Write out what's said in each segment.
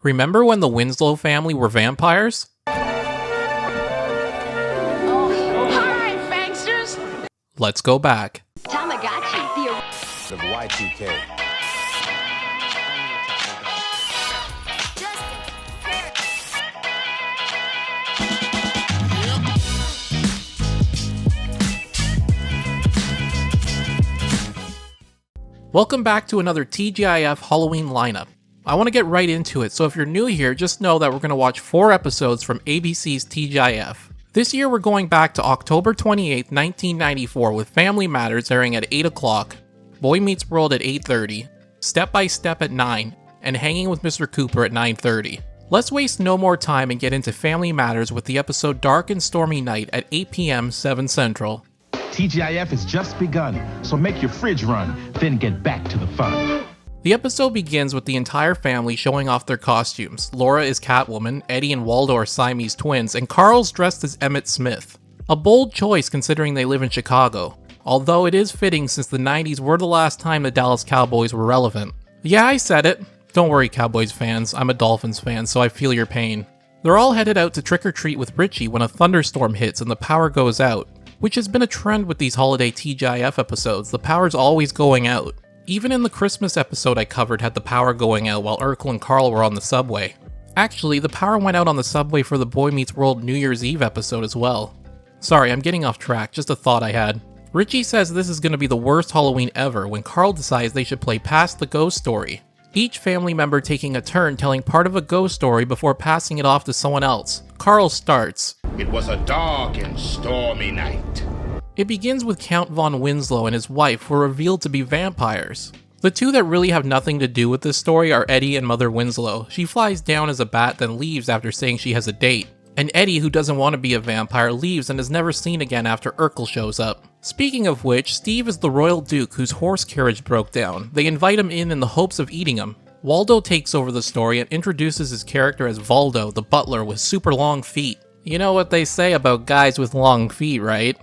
Remember when the Winslow family were vampires? Hi, Fangsters! Let's go back. Tamagotchi, Of Y2K. Welcome back to another TGIF Halloween lineup. I want to get right into it, so if you're new here, just know that we're going to watch 4 episodes from ABC's TGIF. This year we're going back to October 28th, 1994 with Family Matters airing at 8 o'clock, Boy Meets World at 8:30, Step by Step at 9, and Hanging with Mr. Cooper at 9:30. Let's waste no more time and get into Family Matters with the episode Dark and Stormy Night at 8 p.m. 7 Central. TGIF has just begun, so make your fridge run, then get back to the fun. The episode begins with the entire family showing off their costumes. Laura is Catwoman, Eddie and Waldo are Siamese twins, and Carl's dressed as Emmett Smith. A bold choice considering they live in Chicago, although it is fitting since the 90s were the last time the Dallas Cowboys were relevant. Yeah, I said it. Don't worry, Cowboys fans, I'm a Dolphins fan, so I feel your pain. They're all headed out to trick-or-treat with Richie when a thunderstorm hits and the power goes out. Which has been a trend with these holiday TGIF episodes, the power's always going out. Even in the Christmas episode I covered had the power going out while Urkel and Carl were on the subway. Actually, the power went out on the subway for the Boy Meets World New Year's Eve episode as well. Sorry, I'm getting off track, just a thought I had. Richie says this is going to be the worst Halloween ever when Carl decides they should play Pass the Ghost Story. Each family member taking a turn telling part of a ghost story before passing it off to someone else. Carl starts. It was a dark and stormy night. It begins with Count von Winslow and his wife who are revealed to be vampires. The two that really have nothing to do with this story are Eddie and Mother Winslow. She flies down as a bat then leaves after saying she has a date. And Eddie, who doesn't want to be a vampire, leaves and is never seen again after Urkel shows up. Speaking of which, Steve is the royal duke whose horse carriage broke down. They invite him in the hopes of eating him. Waldo takes over the story and introduces his character as Valdo, the butler with super long feet. You know what they say about guys with long feet, right?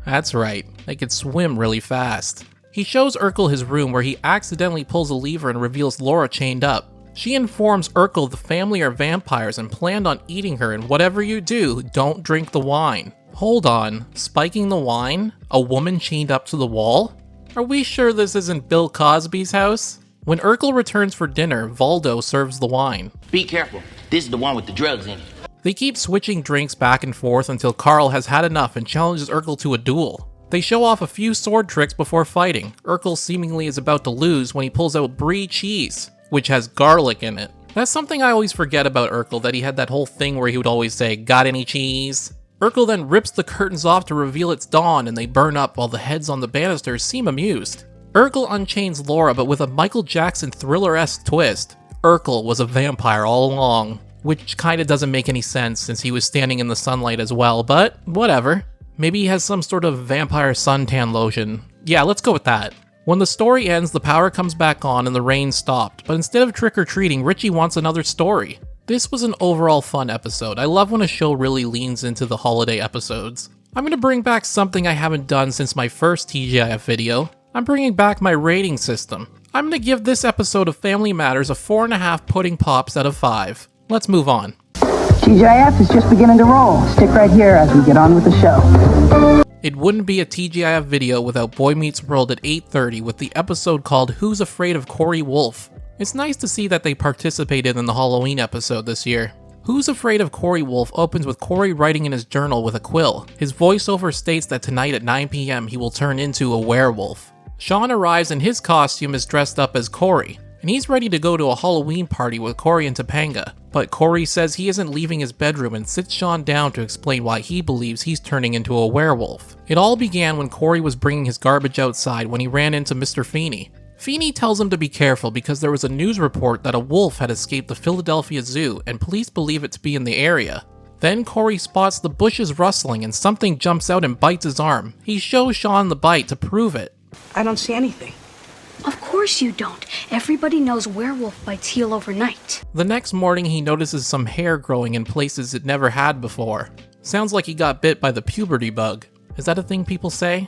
That's right, they can swim really fast. He shows Urkel his room where he accidentally pulls a lever and reveals Laura chained up. She informs Urkel the family are vampires and planned on eating her, and whatever you do, don't drink the wine. Hold on, spiking the wine? A woman chained up to the wall? Are we sure this isn't Bill Cosby's house? When Urkel returns for dinner, Valdo serves the wine. Be careful, this is the one with the drugs in it. They keep switching drinks back and forth until Carl has had enough and challenges Urkel to a duel. They show off a few sword tricks before fighting. Urkel seemingly is about to lose when he pulls out brie cheese, which has garlic in it. That's something I always forget about Urkel, that he had that whole thing where he would always say, "Got any cheese?" Urkel then rips the curtains off to reveal it's dawn and they burn up while the heads on the banisters seem amused. Urkel unchains Laura, but with a Michael Jackson Thriller-esque twist. Urkel was a vampire all along, which kinda doesn't make any sense since he was standing in the sunlight as well, but whatever. Maybe he has some sort of vampire suntan lotion. Yeah, let's go with that. When the story ends, the power comes back on and the rain stopped, but instead of trick-or-treating, Richie wants another story. This was an overall fun episode. I love when a show really leans into the holiday episodes. I'm gonna bring back something I haven't done since my first TGIF video. I'm bringing back my rating system. I'm gonna give this episode of Family Matters a 4.5 pudding pops out of 5. Let's move on. TGIF is just beginning to roll. Stick right here as we get on with the show. It wouldn't be a TGIF video without Boy Meets World at 8:30 with the episode called Who's Afraid of Corey Wolf? It's nice to see that they participated in the Halloween episode this year. Who's Afraid of Corey Wolf opens with Corey writing in his journal with a quill. His voiceover states that tonight at 9 p.m. he will turn into a werewolf. Sean arrives and his costume is dressed up as Corey, and he's ready to go to a Halloween party with Corey and Topanga. But Corey says he isn't leaving his bedroom and sits Sean down to explain why he believes he's turning into a werewolf. It all began when Corey was bringing his garbage outside when he ran into Mr. Feeney. Feeney tells him to be careful because there was a news report that a wolf had escaped the Philadelphia Zoo and police believe it to be in the area. Then Corey spots the bushes rustling and something jumps out and bites his arm. He shows Sean the bite to prove it. I don't see anything. Of course you don't. Everybody knows werewolf bites heal overnight. The next morning he notices some hair growing in places it never had before. Sounds like he got bit by the puberty bug. Is that a thing people say?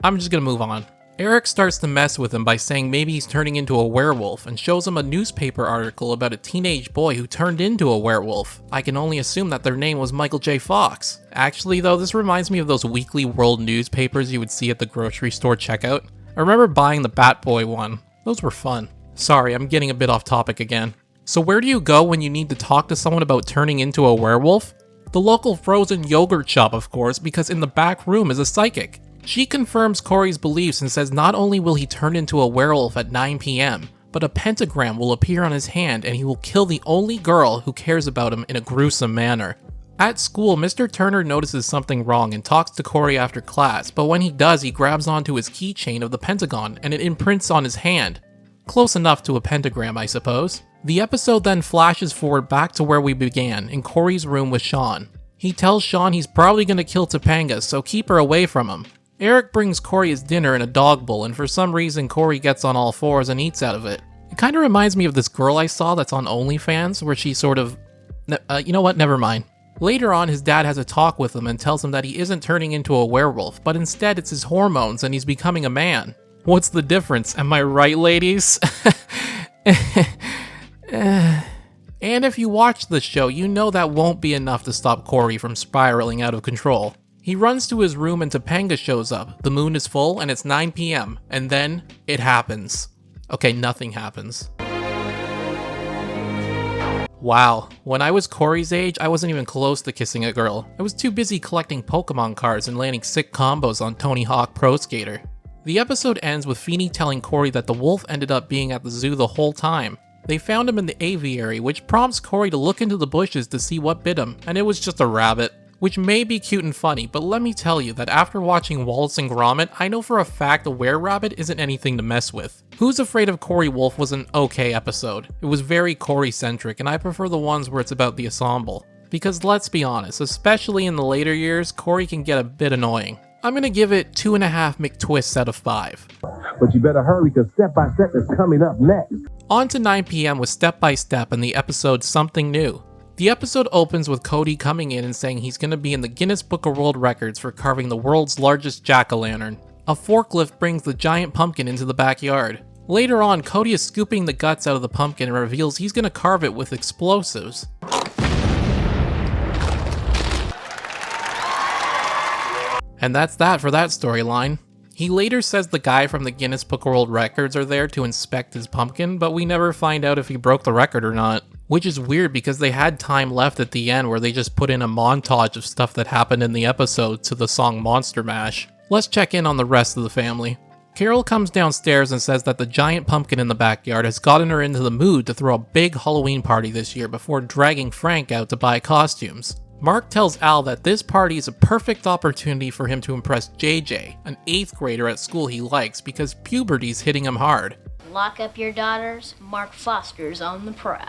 I'm just gonna move on. Eric starts to mess with him by saying maybe he's turning into a werewolf and shows him a newspaper article about a teenage boy who turned into a werewolf. I can only assume that their name was Michael J. Fox. Actually though, this reminds me of those weekly world newspapers you would see at the grocery store checkout. I remember buying the Bat Boy one. Those were fun. Sorry, I'm getting a bit off topic again. So where do you go when you need to talk to someone about turning into a werewolf? The local frozen yogurt shop, of course, because in the back room is a psychic. She confirms Corey's beliefs and says not only will he turn into a werewolf at 9 p.m., but a pentagram will appear on his hand and he will kill the only girl who cares about him in a gruesome manner. At school, Mr. Turner notices something wrong and talks to Corey after class, but when he does, he grabs onto his keychain of the pentagon and it imprints on his hand. Close enough to a pentagram, I suppose. The episode then flashes forward back to where we began, in Corey's room with Sean. He tells Sean he's probably going to kill Topanga, so keep her away from him. Eric brings Corey his dinner in a dog bowl, and for some reason Corey gets on all fours and eats out of it. It kind of reminds me of this girl I saw that's on OnlyFans, where she sort of... you know what, never mind. Later on, his dad has a talk with him and tells him that he isn't turning into a werewolf, but instead it's his hormones and he's becoming a man. What's the difference? Am I right, ladies? And if you watch the show, you know that won't be enough to stop Corey from spiraling out of control. He runs to his room and Topanga shows up. The moon is full and it's 9 p.m. And then it happens. Okay, nothing happens. Wow, when I was Corey's age, I wasn't even close to kissing a girl. I was too busy collecting Pokemon cards and landing sick combos on Tony Hawk Pro Skater. The episode ends with Feeney telling Corey that the wolf ended up being at the zoo the whole time. They found him in the aviary, which prompts Corey to look into the bushes to see what bit him, and it was just a rabbit. Which may be cute and funny, but let me tell you that after watching Wallace and Gromit, I know for a fact a were-rabbit isn't anything to mess with. Who's Afraid of Cory Wolf was an okay episode. It was very Cory-centric, and I prefer the ones where it's about the ensemble. Because let's be honest, especially in the later years, Cory can get a bit annoying. I'm gonna give it 2.5 McTwists out of 5. But you better hurry because Step by Step is coming up next. On to 9 p.m. with Step by Step and the episode Something New. The episode opens with Cody coming in and saying he's going to be in the Guinness Book of World Records for carving the world's largest jack-o'-lantern. A forklift brings the giant pumpkin into the backyard. Later on, Cody is scooping the guts out of the pumpkin and reveals he's going to carve it with explosives. And that's that for that storyline. He later says the guy from the Guinness Book of World Records are there to inspect his pumpkin, but we never find out if he broke the record or not. Which is weird because they had time left at the end where they just put in a montage of stuff that happened in the episode to the song Monster Mash. Let's check in on the rest of the family. Carol comes downstairs and says that the giant pumpkin in the backyard has gotten her into the mood to throw a big Halloween party this year before dragging Frank out to buy costumes. Mark tells Al that this party is a perfect opportunity for him to impress JJ, an 8th grader at school he likes because puberty's hitting him hard. Lock up your daughters. Mark Foster's on the prowl.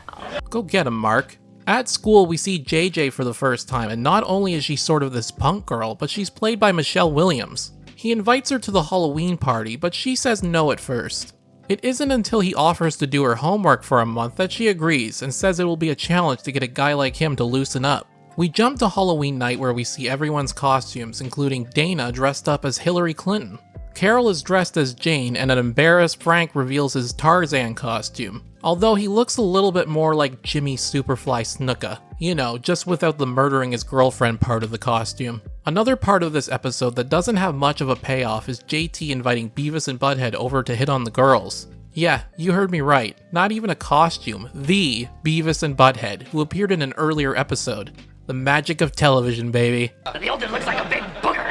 Go get him, Mark. At school, we see JJ for the first time, and not only is she sort of this punk girl, but she's played by Michelle Williams. He invites her to the Halloween party, but she says no at first. It isn't until he offers to do her homework for a month that she agrees, and says it will be a challenge to get a guy like him to loosen up. We jump to Halloween night where we see everyone's costumes, including Dana dressed up as Hillary Clinton. Carol is dressed as Jane, and an embarrassed Frank reveals his Tarzan costume. Although he looks a little bit more like Jimmy Superfly Snuka. You know, just without the murdering his girlfriend part of the costume. Another part of this episode that doesn't have much of a payoff is JT inviting Beavis and Butthead over to hit on the girls. Yeah, you heard me right. Not even a costume. The Beavis and Butthead, who appeared in an earlier episode. The magic of television, baby. The old dude looks like a big booger.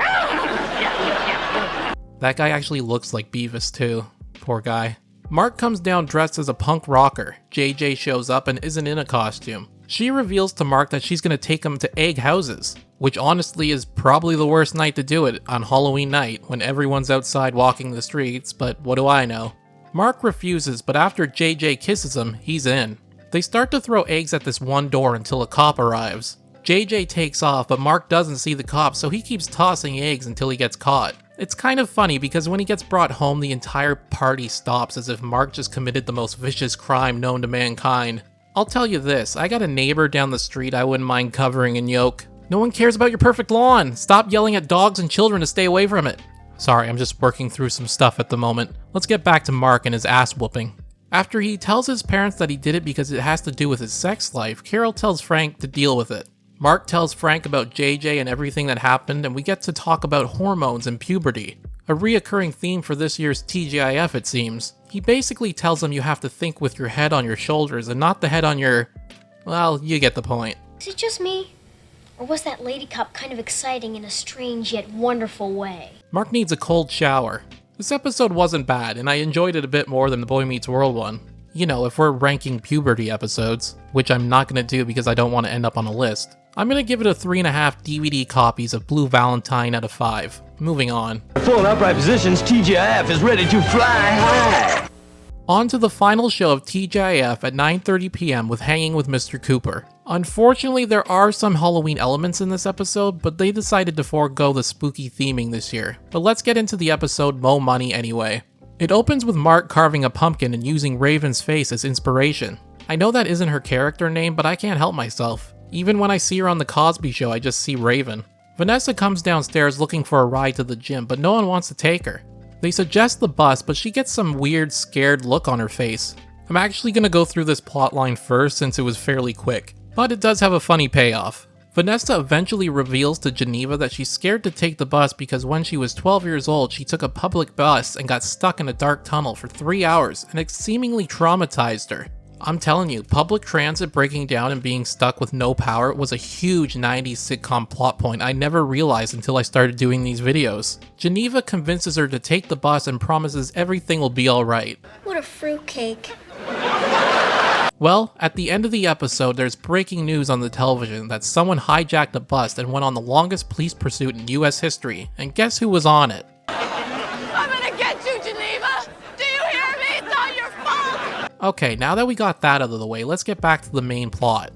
That guy actually looks like Beavis too. Poor guy. Mark comes down dressed as a punk rocker. JJ shows up and isn't in a costume. She reveals to Mark that she's gonna take him to egg houses, which honestly is probably the worst night to do it on Halloween night when everyone's outside walking the streets, but what do I know? Mark refuses, but after JJ kisses him, he's in. They start to throw eggs at this one door until a cop arrives. JJ takes off, but Mark doesn't see the cop, so he keeps tossing eggs until he gets caught. It's kind of funny because when he gets brought home, the entire party stops as if Mark just committed the most vicious crime known to mankind. I'll tell you this, I got a neighbor down the street I wouldn't mind covering in yolk. No one cares about your perfect lawn. Stop yelling at dogs and children to stay away from it. Sorry, I'm just working through some stuff at the moment. Let's get back to Mark and his ass whooping. After he tells his parents that he did it because it has to do with his sex life, Carol tells Frank to deal with it. Mark tells Frank about JJ and everything that happened, and we get to talk about hormones and puberty. A reoccurring theme for this year's TGIF, it seems. He basically tells him you have to think with your head on your shoulders and not the head on your... well, you get the point. Is it just me? Or was that lady cop kind of exciting in a strange yet wonderful way? Mark needs a cold shower. This episode wasn't bad, and I enjoyed it a bit more than the Boy Meets World one. You know, if we're ranking puberty episodes, which I'm not going to do because I don't want to end up on a list. I'm going to give it a 3.5 DVD copies of Blue Valentine out of 5. Moving on. Full upright positions, TGIF is ready to fly high. On to the final show of TGIF at 9:30 p.m. with Hanging with Mr. Cooper. Unfortunately, there are some Halloween elements in this episode, but they decided to forego the spooky theming this year. But let's get into the episode Mo Money anyway. It opens with Mark carving a pumpkin and using Raven's face as inspiration. I know that isn't her character name, but I can't help myself. Even when I see her on The Cosby Show, I just see Raven. Vanessa comes downstairs looking for a ride to the gym, but no one wants to take her. They suggest the bus, but she gets some weird, scared look on her face. I'm actually going to go through this plotline first since it was fairly quick, but it does have a funny payoff. Vanessa eventually reveals to Geneva that she's scared to take the bus because when she was 12 years old, she took a public bus and got stuck in a dark tunnel for 3 hours, and it seemingly traumatized her. I'm telling you, public transit breaking down and being stuck with no power was a huge 90s sitcom plot point I never realized until I started doing these videos. Geneva convinces her to take the bus and promises everything will be alright. What a fruitcake. Well, at the end of the episode, there's breaking news on the television that someone hijacked a bus and went on the longest police pursuit in US history, and guess who was on it? I'm gonna get you, Geneva! Do you hear me? It's not your fault! Okay, now that we got that out of the way, let's get back to the main plot.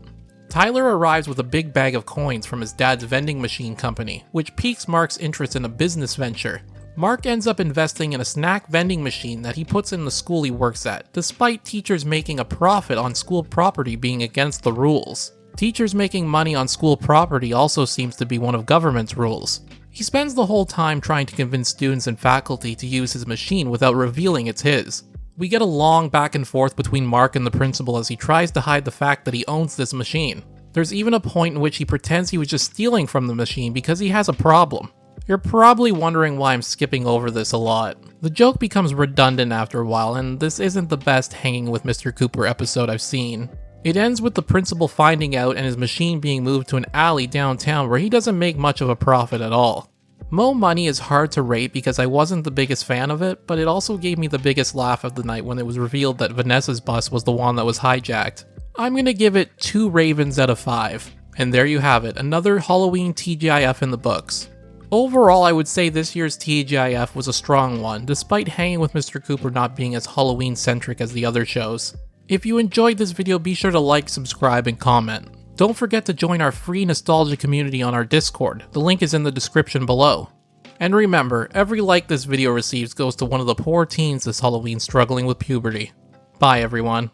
Tyler arrives with a big bag of coins from his dad's vending machine company, which piques Mark's interest in a business venture. Mark ends up investing in a snack vending machine that he puts in the school he works at, despite teachers making a profit on school property being against the rules. Teachers making money on school property also seems to be one of government's rules. He spends the whole time trying to convince students and faculty to use his machine without revealing it's his. We get a long back and forth between Mark and the principal as he tries to hide the fact that he owns this machine. There's even a point in which he pretends he was just stealing from the machine because he has a problem. You're probably wondering why I'm skipping over this a lot. The joke becomes redundant after a while, and this isn't the best Hanging with Mr. Cooper episode I've seen. It ends with the principal finding out and his machine being moved to an alley downtown where he doesn't make much of a profit at all. Mo Money is hard to rate because I wasn't the biggest fan of it, but it also gave me the biggest laugh of the night when it was revealed that Vanessa's bus was the one that was hijacked. I'm gonna give it 2 Ravens out of 5. And there you have it, another Halloween TGIF in the books. Overall, I would say this year's TGIF was a strong one, despite Hanging with Mr. Cooper not being as Halloween-centric as the other shows. If you enjoyed this video, be sure to like, subscribe, and comment. Don't forget to join our free nostalgia community on our Discord. The link is in the description below. And remember, every like this video receives goes to one of the poor teens this Halloween struggling with puberty. Bye everyone.